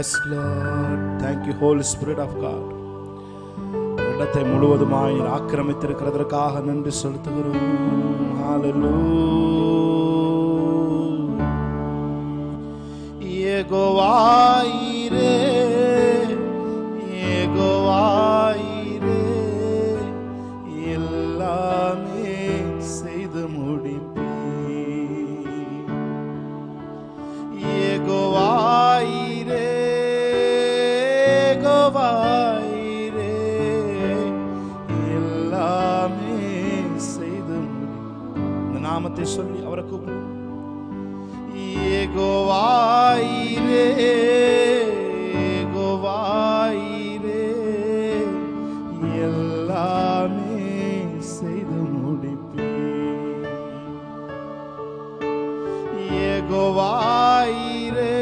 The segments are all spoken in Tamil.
Yes Lord, thank you Holy Spirit of God. இடத்தை முழுவதுமாய் ஆக்கிரமித்திருக்கிறதற்காக நன்றி செலுத்துகிறோம். ஹalleluya. யெகோவா ஈரே, யெகோவா ஈரே, எல்லாமே செய்து முடிப்பீர். யெகோவா ஈரே, யெகோவா ஈரே, எல்லாமே செய்து முடிப்பீர். இந்த நாமத்தை சொல்லி அவரை கூப்பிடு. யெகோவா ஈரே, யெகோவா ஈரே, எல்லாமே செய்து முடிப்பீர். யெகோவா ஈரே,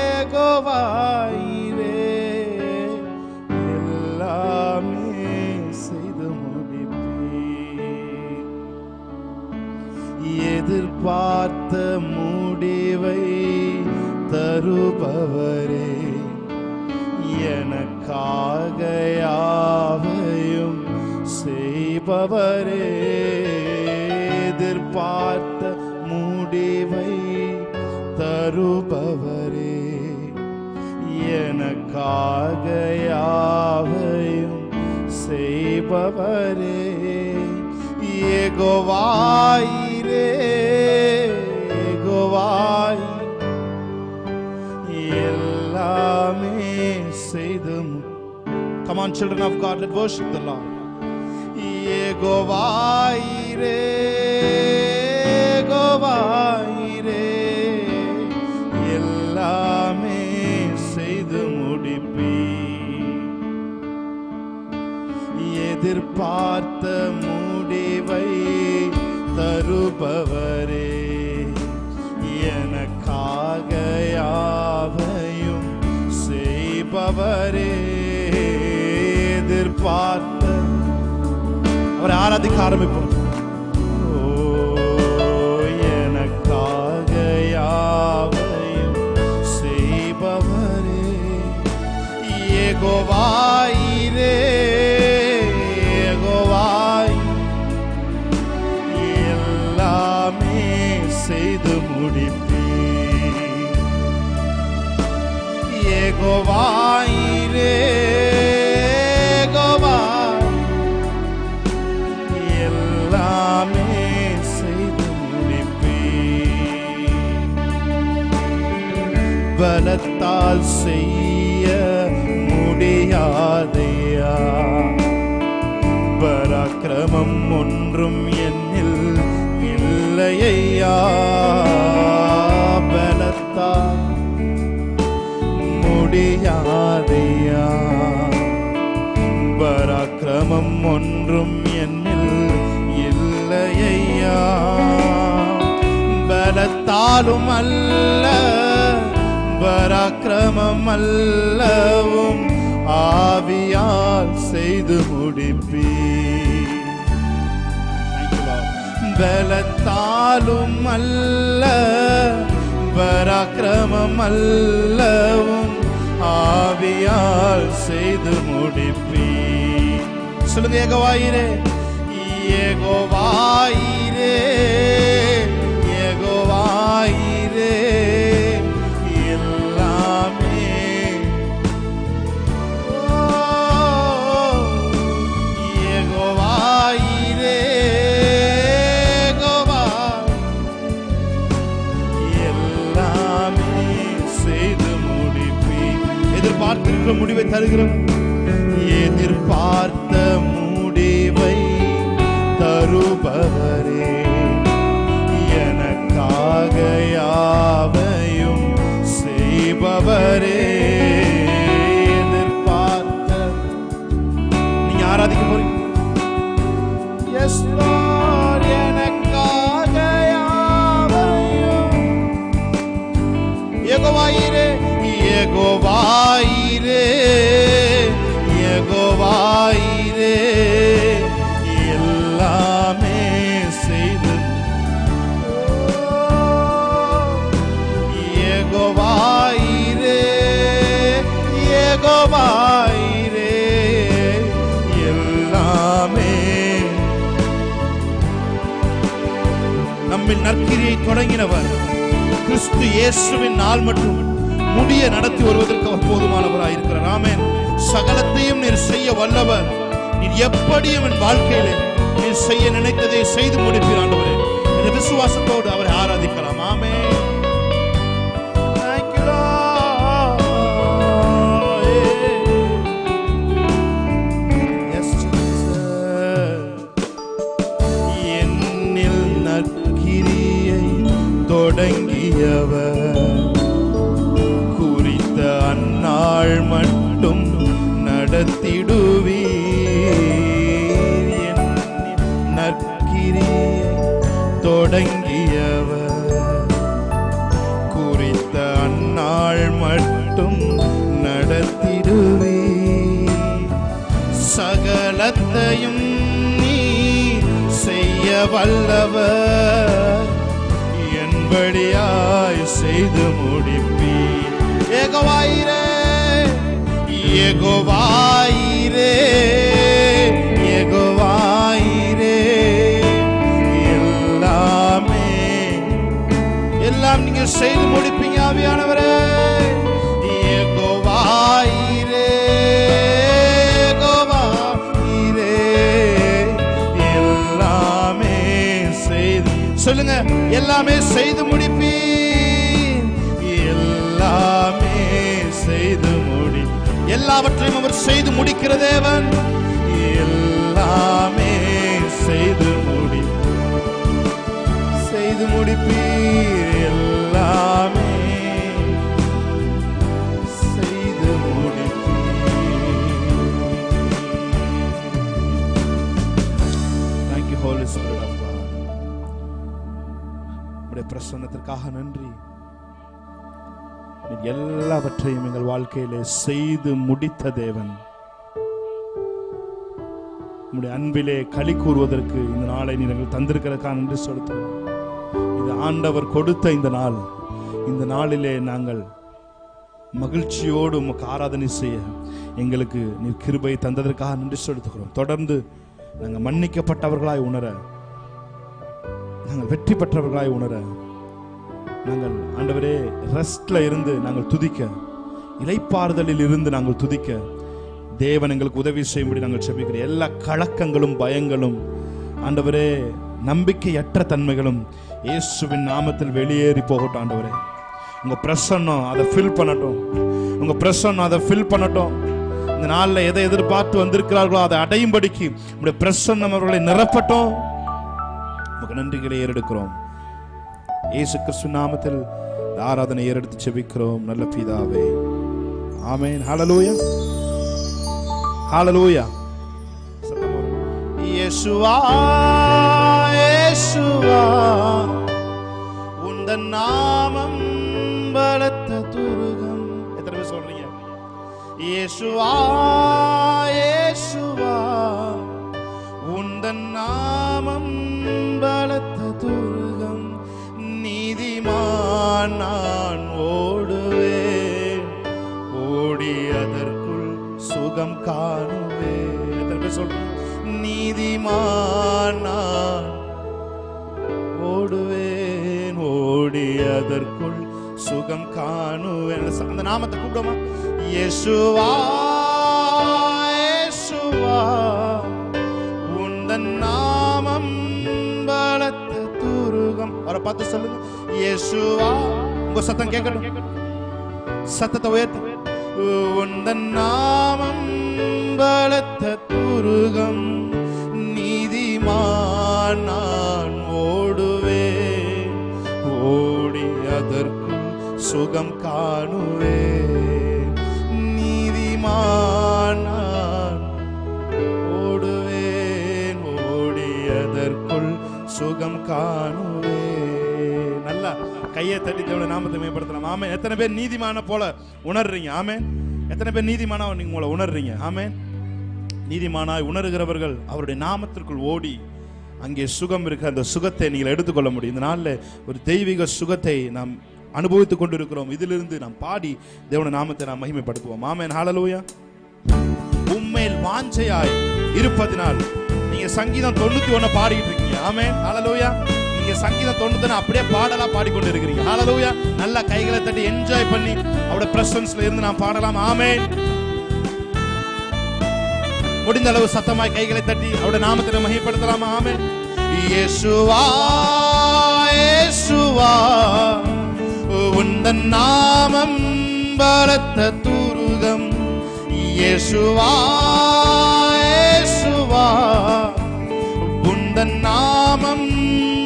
யெகோவா ஈரே, எல்லாமே செய்து முடிப்பீர். எதிர்பார்த்த முடிவை தருபவரே, எனக்காக யாவையும் செய்பவரே. எதிர்பார்த்த முடிவை தருபவரே, எனக்காக யாவையும் செய்பவரே. யெகோவா ஈரே, யெகோவா எல்லாமே செய்து. Come on children of God, let's worship the Lord. Jehovah ஈரே, யெகோவா ஈரே, எல்லாமே செய்து முடிப்பீர். எதிர்பார்த்த முடிவை தருபவரே, எனக்காக யாவையும் செய்பவரே. எதிர்பார்த்த அவரை ஆராதிக்க ஆரம்பிப்போம். ஓ, எனக்காக யாவையும் செய்பவரே. யெகோவா ஈரே, யெகோவா எல்லாமே செய்து முடிப்பீர். யெகோவா ஈரே, யெகோவா எல்லாமே செய்து முடிப்பீர். பலத்தால் செய்ய முடியாதையா, பராக்கிரமம் ஒன்றும் என்னில் இல்லையா. பலத்தால் முடியாதையா, பராக்கிரமம் ஒன்றும் என்னில் இல்லையா. பலத்தாலும் அல்ல, பராக்கிரமம் அல்லவும் ஆவியால் செய்து முடிப்பீர். பலத்தாலும் அல்ல, பராக்கிரமம் அல்லவும் ஆவியால் செய்து முடிப்பீர். சொல்லுங்க, யெகோவா ஈரே, யெகோவா ஈரே, யெகோவா ஈரே, எல்லாமே. யெகோவா ஈரே, யெகோவா எல்லாமே செய்து முடிப்பீர். எதிர்பார்த்திருக்கிற முடிவை தருகிறோம். எதிர்பார்த்த முடிவை தருபவரே, எனக்காக யாவையும் செய்பவரே. எதிர்பார்த்த நீங்க ஆராதிக்க போறீங்க. Yes Lord, எனக்காக யாவையும். யெகோவா ஈரே, யெகோவா ஈரே, யெகோவா ஈரே, எல்லாமே செய்து. யெகோவா ஈரே, நம்மில் நற்கிரியை தொடங்கினவர் கிறிஸ்து இயேசுவின் நாள் மட்டும் முடிய நடத்தி வருவதற்கு அவர் போதுமானவராய் இருக்கிறார். ஆமென். சகலத்தையும் நீர் செய்ய வல்லவர். நீர் எப்படியும் என் வாழ்க்கையிலே நீர் செய்ய நினைத்ததை செய்து முடிப்பீர் ஆண்டவரே. இந்த விசுவாசத்தோடு அவரை ஆராதிக்கலாம். ஆமென். என்னில் நற்கிரியை தொடங்கியவர் குறித்த அந்நாள் மட்டும் நடத்திடுவீர். நற்கிரியை தொடங்கியவர் குறித்த அந்நாள் மட்டும் நடத்திடுவீர். சகலத்தையும் நீ செய்ய வல்லவர், என்படியாய் செய்து முடிப்பீர். ஏகோவாயிரே ஏகோவாயிரே ஏகோவாயிரே, எல்லாமே எல்லாம் நீங்க செய்து முடிப்பீங்க ஆவியானவரே. ஏகோவாயிரே ஏகோவாயிரே, எல்லாமே செய்து சொல்லுங்க, எல்லாமே செய்து முடிப்பீர். எல்லாமே செய்து முடி, எல்லாவற்றையும் அவர் செய்து முடிக்கிற தேவன். எல்லாமே செய்து முடி, செய்து முடிப்பீர். எல்லாமே செய்து முடிப்பீர். Thank you Holy Spirit of God. உம்முடைய பிரசன்னத்திற்காக நன்றி. எல்லாவற்றையும் எங்கள் வாழ்க்கையிலே செய்து முடித்த தேவன். உம்முடைய அன்பிலே களி கூறுவதற்கு இந்த நாளை நீங்கள் தந்திருக்கிறதுக்காக நன்றி செலுத்துகிறோம். இது ஆண்டவர் கொடுத்த இந்த நாள். இந்த நாளிலே நாங்கள் மகிழ்ச்சியோடு உமக்கு ஆராதனை செய்ய எங்களுக்கு நீர் கிருபை தந்ததற்காக நன்றி செலுத்துகிறோம். தொடர்ந்து நாங்கள் மன்னிக்கப்பட்டவர்களாய் உணர, நாங்கள் வெற்றி பெற்றவர்களாய் உணர, நாங்கள் ஆண்டவரே ரெஸ்ட்ல இருந்து நாங்கள் துதிக்க, இளைப்பாறுதலில் இருந்து நாங்கள் துதிக்க தேவன் எங்களுக்கு உதவி செய்யும்படி நாங்கள் செபிக்கிறோம். எல்லா கலக்கங்களும் பயங்களும் ஆண்டவரே நம்பிக்கையற்ற தன்மைகளும் இயேசுவின் நாமத்தில் வெளியேறி போகட்டும். ஆண்டவரே உங்க பிரசன்னம் அதை ஃபில் பண்ணட்டும். உங்க பிரசன்னம் அதை ஃபில் பண்ணட்டும். இந்த நாளில் எதை எதிர்பார்த்து வந்திருக்கிறார்களோ அதை அடையும்படிக்கு உங்களுடைய பிரசன்னம் அவர்களை நிரப்பட்டும். உங்களுக்கு நன்றிகளை ஏறெடுக்கிறோம். இயேசு கிறிஸ்து நாமத்தில் ஆராதனை ஏறெடுத்து செபிக்கிறோம் நல்ல பிதாவே. ஆமென். ஹல்லேலூயா ஹல்லேலூயா. இயேசுவா இயேசுவா, உந்தன் நாமம் பலத்த துருகம். எத்தனை பேர் சொல்றீங்க? இயேசுவா இயேசுவா, உந்தன் நாமம் பலத்த துருகம். நீதிமான் நான் ஓடுவேன், ஓடி அதற்குள் சுகம் காணுவேன். எத்தனை பேர் சொல்றேன்? நீதிமான் நான் ஓடுவேன், ஓடி அதற்குள் சுகம் காணுவேன். அந்த நாமத்தை கூப்பிடுமா? இயேசுவா இயேசுவா, உந்தன் நாமம் பலத்த துருகம். அவரை பார்த்து சொல்லுங்க, இயேசுவா. உங்க சத்தம் கேட்கணும், சத்தத்தை உயர்த்து. உந்தன் நாமம் பலத்த துருகம். நீதிமான் நான் ஓடுவேன், ஓடி அதற்குள் சுகம் காணுவேன். நீதிமான் நான் ஓடுவேன், ஓடி அதற்குள் சுகம் காணுவேன். நல்லா கையை தட்டி தேவனுடைய நாமத்தை மேம்படுத்தலாம். ஆமென். எத்தனை பேர் நீதிமான போல உணர்றீங்க? ஆமென். எத்தனை பேர் நீதிமானா நீங்க உங்களை உணர்றீங்க? ஆமென். நீதிமானாய் உணர்கிறவர்கள் அவருடைய நாமத்திற்குள் ஓடி அங்கே சுகம் இருக்க அந்த சுகத்தை நீங்கள் எடுத்துக்கொள்ள முடியும். இந்த நாளில் ஒரு தெய்வீக சுகத்தை நாம் அனுபவித்துக் கொண்டிருக்கிறோம். இதிலிருந்து நாம் பாடி தேவனுடைய நாமத்தை நாம் மகிமைப்படுத்துவோம். ஆமென். ஹல்லேலூயா. உம்மேல் வாஞ்சையாய் இருப்பதினால் நீங்க சங்கீதம் 91 பாடிட்டு இருக்கீங்க. ஆமென். ஹல்லேலூயா. நீங்க சங்கீதம் 91 அப்படியே பாடலா பாடிக்கொண்டு இருக்கிறீங்க. ஹalleluya. நல்ல கைகளை தட்டி என்ஜாய் பண்ணி அவருடைய பிரசன்ஸ்ல இருந்து நாம் பாடலாம். ஆமென். முடிந்த அளவு சத்தமாய் கைகளை தட்டி அவருடைய நாமத்தை மகிமைப்படுத்தலாம். ஆமென். இயேசுவா இயேசுவா உந்தன் நாமம் பலத்த துருகம். இயேசுவா இயேசுவா உந்தன் நாமம்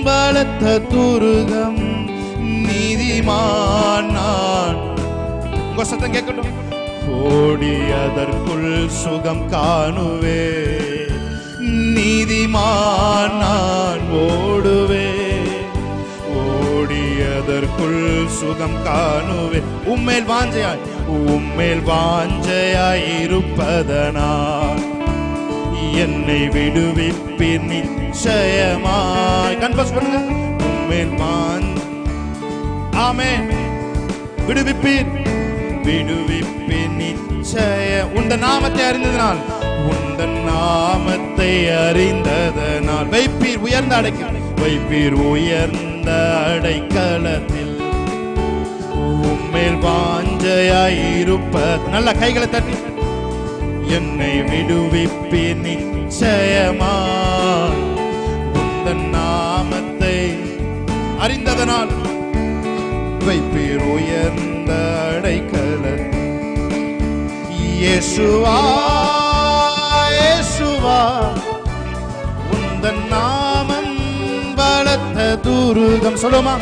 பலத்த துருகம். நீதிமான் நான். உங்க சத்தம் கேட்கட்டும். ஓடி அதற்குள் சுகம் காணுவே. நீதிமான் நான் ஓடுவே. ஓடி அதற்குள் சுகம் காணுவே. உம்மேல் வாஞ்சையாய் உம்மேல் வாஞ்சையாய் இருப்பதனால் என்னை விடுவிப்பீர் நிச்சயமாய். கன்ஃபஸ் பண்ணுங்க. உம்மேல் ஆமென். விடுவிப்பீர் விடுவிப்பீர் நிச்சய. உந்த நாமத்தை அறிந்ததனால் உந்த நாமத்தை அறிந்ததனால் வைப்பீர் உயர்ந்த அடைக்கலம். வைப்பீர் உயர்ந்த அடைக்கலத்தில் உம்மேல் வாஞ்சையாய் இருப்பது. நல்ல கைகளை தட்டி என்னை விடுவிப்பீர் நிச்சயமா. உந்த நாமத்தை அறிந்ததனால் வைப்பீர் உயர்ந்த அடைக்கலத்தில். இயேசுவா இயேசுவா உந்தன் நாமம் பலத்த துருகம். சொல்லுமா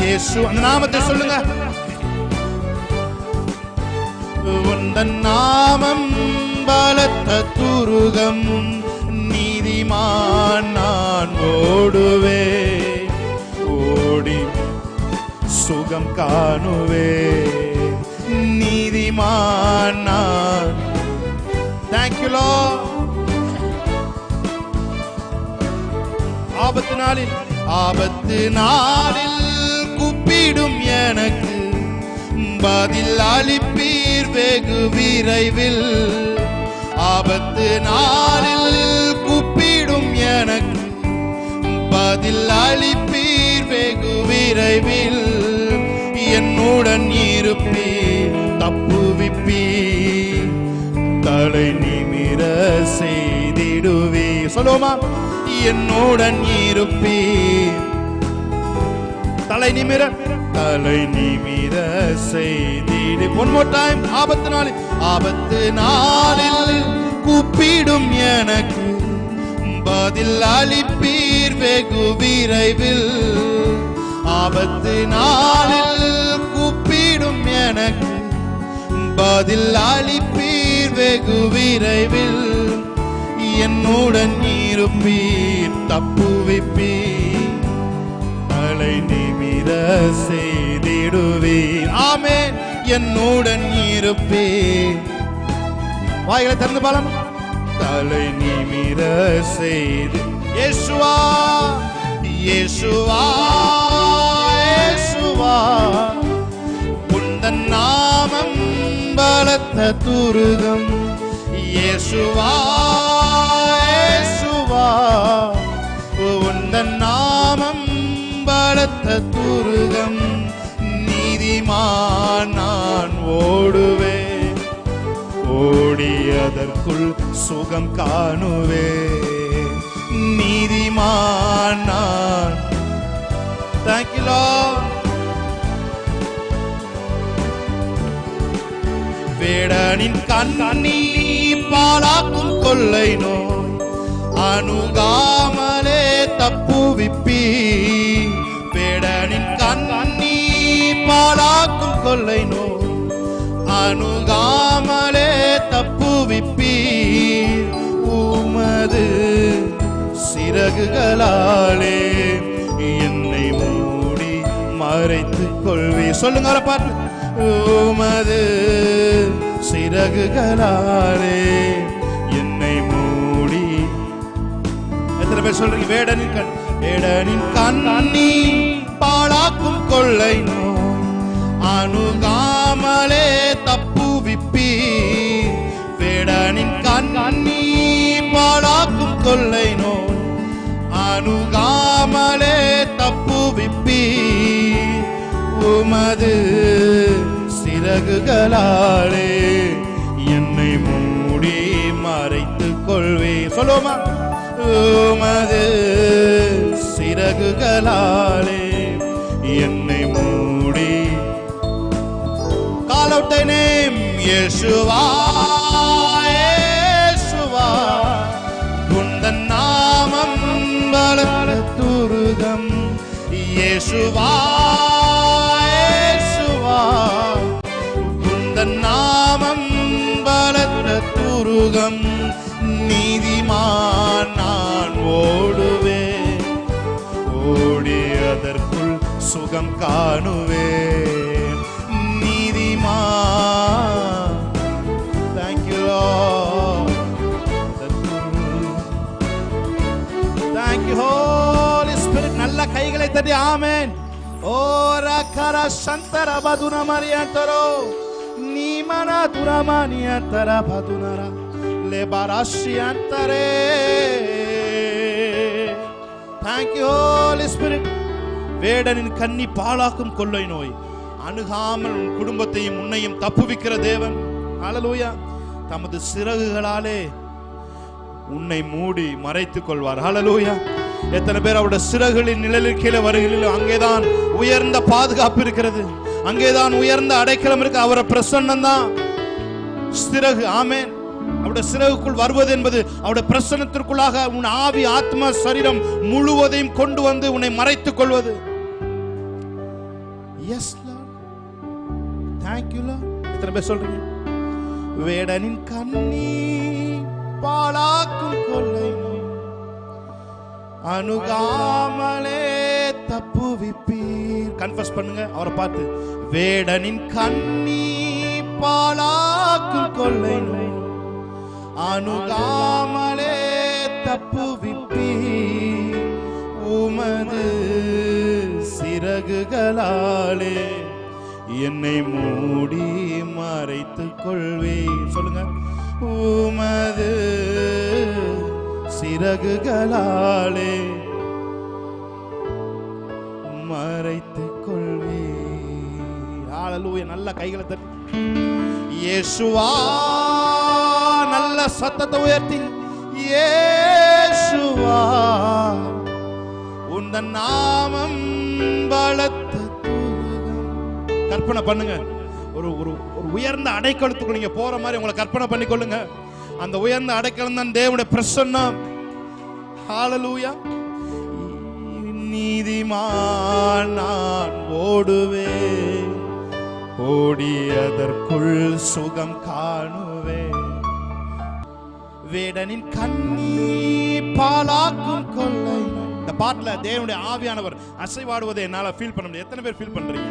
இயேசு. அந்த நாமத்தை சொல்லுங்க. உந்தன் நாமம் பலத்த துருகம். நீதிமான் நான் ஓடுவே. ஓடி சுகம் காணுவே. நீதிமான் நான். Thank you Lord. ஆபத்து நாளில் கூப்பிடும் எனக்கு பதில் அளிப்பீர் வெகு விரைவில். ஆபத்து நாளில் கூப்பிடும் எனக்கு பதில் அளிப்பீர் வெகு விரைவில். என்னுடன் இருப்பீர் தப்புவிப்பீர் தலை நிமிர செய்திடுவே. சொல்லுவோமா. என்னுடன் இருப்பீர் தலை நிமிர செய்திடு. One more time. ஆபத்து நாளில் கூப்பிடும் எனக்கு பதில் அளிப்பீர் வெகு விரைவில். ஆபத்து நாளில் கூப்பிடும் எனக்கு பதில் அளிப்பீர் வெகு விரைவில். என்னுடன் இருப்பீர் தப்புவிப்பீர் தலை நிமிர செய்திடுவீர். ஆமென். என்னுடன் இருப்பீர். வாய்களை திறந்து பாலம். தலை நிமிர செய்து. இயேசுவா இயேசுவா இயேசுவா உந்தன் நாமம் பலத்த துருகம். இயேசுவா இயேசுவா உந்தன் நாமம் பலத்த துருகம். நீதிமான் நான் ஓடுவே. ஓடி அதற்குள் சுகம் காணுவே. நீதிமான் நான். Thank you Lord. வேடனின் கண்ணி பாலாக்கும் கொள்ளை நோய் அணுகாமலே தப்புவிப்பீ. வேடனின் கண்ணி பாலாக்கும் கொள்ளை நோய் அணுகாமலே தப்புவிப்பீ. உமது சிறகுகளாலே என்னை மூடி மறைத்துக் கொள்வே. சொல்லுங்க பாட்டு. உமது சிறகுகளாலே என்னை மூடி. எத்தனை பேர் சொல்றீங்க? வேடனின் கண்ணி பாழாக்கும் கொள்ளை நோய் அணுகாமலே தப்புவிப்பீ. வேடனின் கண்ணி பாழாக்கும் கொள்ளை நோய் அணுகாமலே தப்புவிப்பி உமது சிறகுகளாலே என்னை மூடி மறைத்துக் கொள்வே. சொல்லுவோமா? உமது சிறகுகளாலே என்னை மூடி. Call out thy name, Yeshua, Yeshua. உந்தன் நாமம் பலத்த துருகம். Yeshua, Yeshua. உந்தன் நாமம் பலத்த துருகம். நீதிமான் நான் ஓடுவேன், ஓடி அதற்குள் சுகம் காணுவேன். நீதிமான். Thank you Lord. Thank you Holy Spirit. நல்ல கைகளை தட்டி ஆமென். ஓ ரகர Chandra பதுன மரியந்தரோ நீமன துரமானியந்தர பதுனரா லெபராஷியந்தரே. Thank you Holy Spirit. வேடனின் கன்னி பாழாக்கும் கொள்ளை நோய் அணுகாமல் உன் குடும்பத்தையும் உன்னையும் தப்புவிக்கிற தேவன். ஹல்லேலூயா. தமது சிறகுகளாலே உன்னை மூடி மறைத்துக் கொள்வார். ஹல்லேலூயா. எத்தனை பேர் அவருடைய சிறகுகளின் நிழலில் கீழே வருகிறீர்களோ அங்கேதான் உயர்ந்த பாதுகாப்பு இருக்கிறது, அங்கேதான் உயர்ந்த அடைக்கலம் இருக்கு. அவரை பிரசன்னம் தான் சிறகு. ஆமென். அவருடைய சிறகுக்குள் வருவது என்பது அவருடைய பிரசன்னத்திற்குள்ளாக உன் ஆவி ஆத்மா சரீரம் முழுவதையும் கொண்டு வந்து உன்னை மறைத்துக் கொள்வது. Yes Lord. Thank you Lord. எத்தனை பேர் சொல்றீங்க? வேடனின் கண்ணி பாழாக்கும் கொள்ளை அணுகாமலே தப்புவிப்பீர். கன்ஃபஸ் பண்ணுங்க அவரை பார்த்து. வேடனின் கண்ணி பாழாக்கும் கொள்ளை அணுகாமலே தப்புவிப்பீர் உமது சிறகுகளாலே என்னை மூடி மறைத்துக் கொள்வே. சொல்லுங்க. உமது சிறகுகளாலே மறைத்துக் கொள்வே. ஹல்லேலூயா. நல்ல கைகளை தட்டி இயேசுவா. நல்ல சத்தத்தை உயர்த்தி இயேசுவா. உந்தன் நாமம் பலத்த துருகம். கற்பனை பண்ணுங்க. ஒரு ஒரு உயர்ந்த அடைக்கலத்துக்கு நீங்க போற மாதிரி உங்களை கற்பனை பண்ணி கொள்ளுங்க. அந்த உயர்ந்த அடைக்கலம் தான் தேவனுடைய பிரசன்னம். ஹல்லேலூயா. நீதிமான் நான் ஓடுவேன், ஓடி அதற்குள் சுகம் காணுவேன். வேடனின் கண்ணி பாழாக்கும் கொள்ளை. இந்த பாட்டுல தேவனுடைய ஆவியானவர் அசைவாடுவதை என்னால ஃபீல் பண்ண முடியும். எத்தனை பேர் ஃபீல் பண்றீங்க?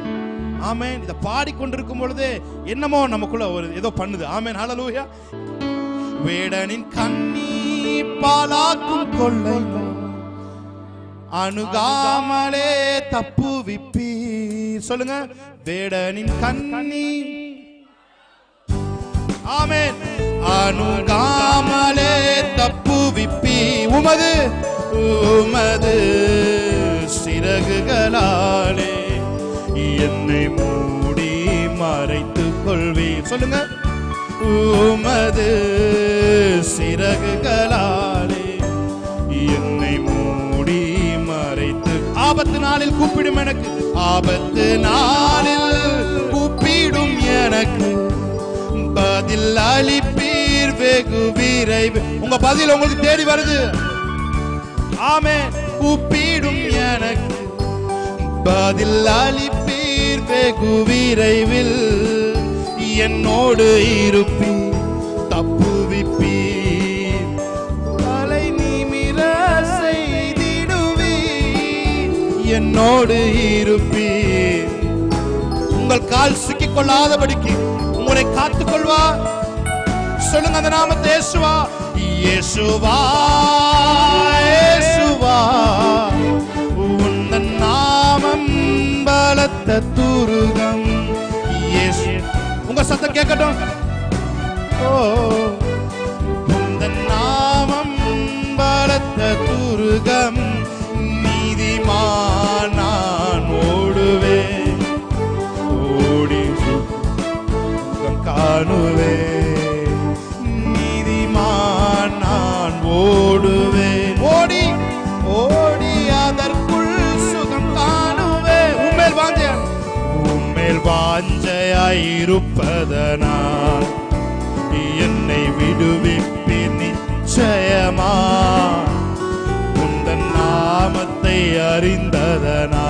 ஆமென். இத பாடிக்கொண்டிருக்கும் பொழுது என்னமோ நமக்குள்ள ஒரு ஏதோ பண்ணுது. ஆமென். ஹல்லேலூயா. வேடனின் கண்ணி பாழாக்கும் கொள்ளை அணுகாமலே தப்புவிப்பீர். சொல்லுங்க. வேடனின் கண்ணி. ஆமென். அணுகாமலே தப்புவிப்பி உமது உமது சிறகுகளாலே என்னை மூடி மறைத்துக் கொள்வீர். சொல்லுங்க. உமது சிறகுகளாலே என்னை மூடி மறைத்து. ஆபத்து நாளில் கூப்பிடும் எனக்கு, ஆபத்து நாளில் கூப்பிடும் எனக்கு பதில் அளிப்பீர் வெகு விரைவு. உங்க பதில் உங்களுக்கு தேடி வருது. ஆமென். கூப்பிடும் எனக்கு பதில் அளிப்பீர் வெகு விரைவில். என்னோடு இருப்பீர், தப்புவிப்பீர், தலை நிமிர செய்திடுவீர். என்னோடு இருப்பீர். உங்கள் கால் சிக்கிக் கொள்ளாதபடிக்கு உங்களை காத்துக் கொள்வார். சொல்லுங்க அந்த நாமத்தை. இயேசுவா. இயேசுவா. இயேசுவா. உந்தன் நாமம் பலத்த துருகம். இயேசு. உங்க சத்தம் கேட்கட்டும். ஓ உந்தன் நாமம் பலத்த துருகம். நீதிமான் வாஞ்சையாயிருப்பதனால் என்னை விடுவிப்பீர் நிச்சயமா. உந்தன் நாமத்தை அறிந்ததனா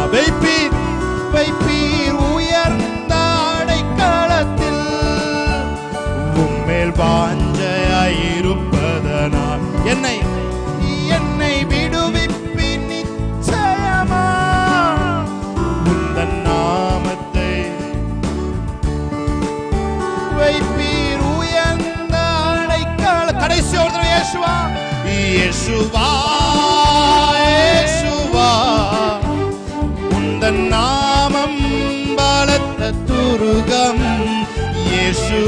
வைப்பீர் உயர்ந்த அடைக்கலத்தில். உம்மேல் வாஞ்சையாயிருப்பதனால் என்னை விடுவிப்பீர் நிச்சயமா. உந்தன் நாமத்தை வைப்பீர் உயர்ந்த அடைக்கல. கடைசி ஒரு தடவை இயேசுவா இயேசுவா இயேசுவா. உந்தன் நாமம் பலத்த துருகம் இயேசு.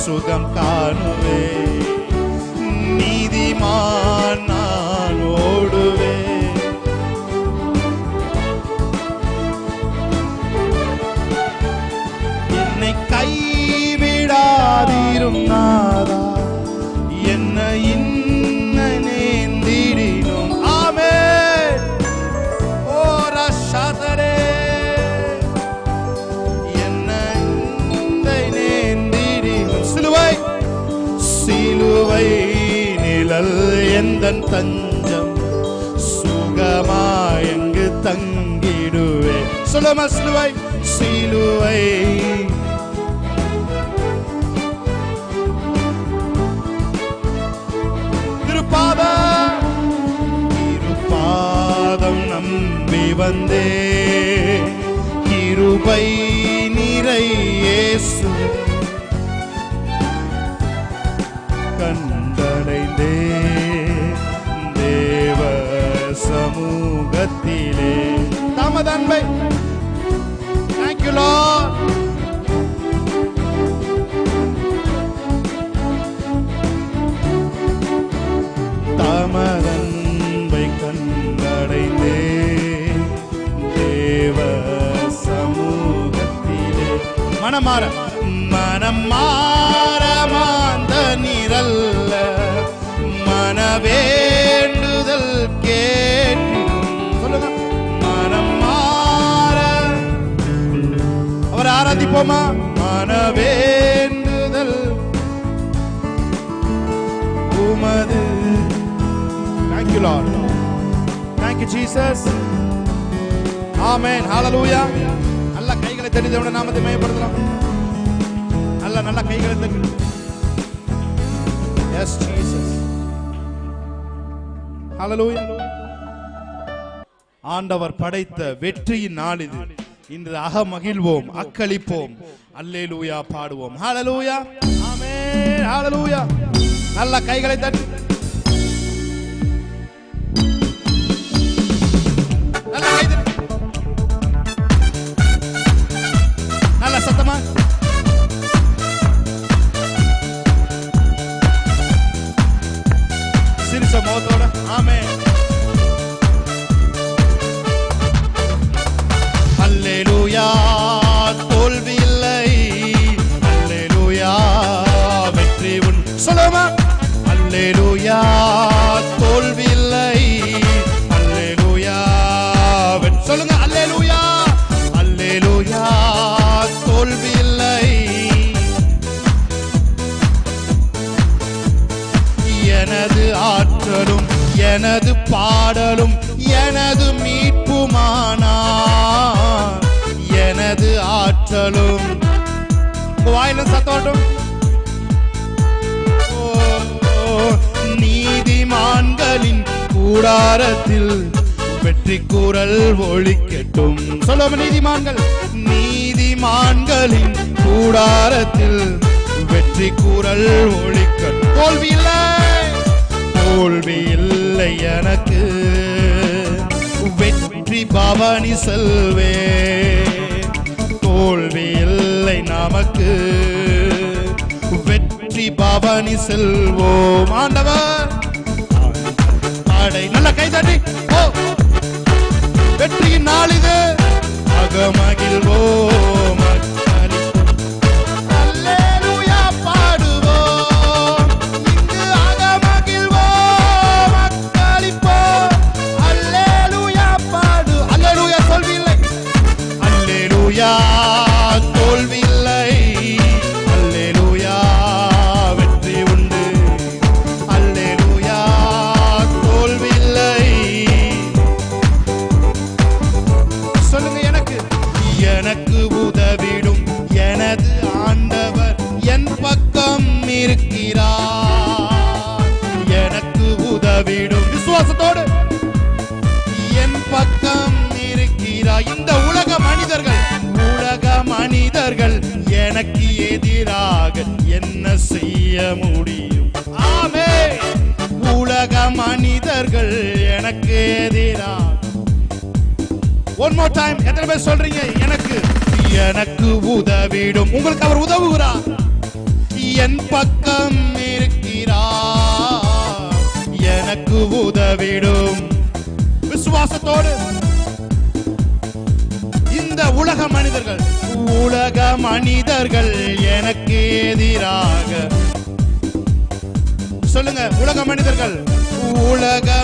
சுகம் காணுவே நீதிமான் நான் ஓடுவே. என்னை கைவிடாதீரும் நாதா, என்னை நேந்திடினும். ஆமென். ஓ ரஷாதரே சிலுவை நிழல் எந்தன் தஞ்சம், சுகமாயங்கு தங்கிடுவே. சொல்லுமா சிலுவை சிலுவை. திருப்பாதம் நம்பி வந்தே, கிருபை நிறை இயேசு கண்டடைந்தே தேவ சமூகத்திலே. தமது அன்பை Thank you Lord. தமது அன்பை கண்டடைந்தே தேவ சமூகத்திலே. மனம் மாற மாந்த நிரல்ல மனவேண்டுதல் கேட்டிடும். சொல்லுங்க மனம் மாற. அவர் ஆராதிப்போமா? மனவேண்டுதல் உமது. Thank you Lord. Thank you Jesus. Amen. Hallelujah. நல்ல கைகளை தட்டி தேவனுடைய நாமத்தை மகிமைப்படுத்தலாம். நல்ல கைகளை தட்டி. Yes Jesus. Hallelujah. ஆண்டவர் படைத்த வெற்றியின் நாள் இது. இன்று அகமகிழ்வோம், அக்களிப்போம், அல்லேலூயா பாடுவோம். ஹalleluya. ஆமென். ஹalleluya. நல்ல கைகளை தட்டி. நல்ல கை தட்டி. நல்ல சத்தமா. சிரிச்ச முகத்தோட. ஆமென். அல்லேலூயா. தோல்வி இல்லை. அல்லேலூயா. வெற்றி உண்டு. சொல்லுமா. அல்லேலூயா. தோல்வி இல்லை. அல்லேலூயா. சொல்லுங்க. அல்லேலூயா. அல்லேலூயா. தோல்வி இல்லை. எனது ஆற்றலும் எனது பாடலும் எனது மீட்புமானார். எனது ஆற்றலும் வாயிலும் சத்தோட்டும். நீதிமான்களின் கூடாரத்தில் வெற்றி கூறல் ஒலிக்கட்டும். சொல்லுவோம். நீதிமான்களின் கூடாரத்தில் வெற்றி கூறல் ஒலிக்கட்டும். தோல்வி இல்லை. தோல்வி இல்லை எனக்கு. வெற்றி பவனி செல்வே. தோல்வி இல்லை நமக்கு. வெற்றி பவனி செல்வோம். ஆண்டவர் பாடை. நல்ல கை தட்டி. வெற்றியின் நாள் இது. அகமகிழ்வோம். எனக்கு எதிராக என்ன செய்ய முடியும்? ஆமென். உலக மனிதர்கள் எனக்கு எதிராக. One more time. எத்தனை பேர் சொல்றீங்க? எனக்கு உதவிடும். உங்களுக்கு அவர் உதவுகிறார். என் பக்கம் இருக்கிறார். எனக்கு உதவிடும். விசுவாசத்தோடு இந்த உலக மனிதர்கள் எனக்கு எதிராக. சொல்லுங்க, உலக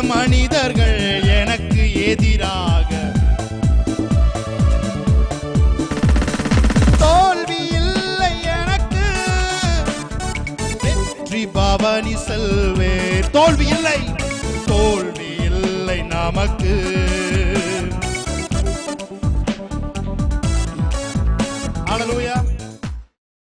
மனிதர்கள் எனக்கு எதிராக. தோல்வி இல்லை எனக்கு, வெற்றி பவனி செல்வே. தோல்வி இல்லை நமக்கு.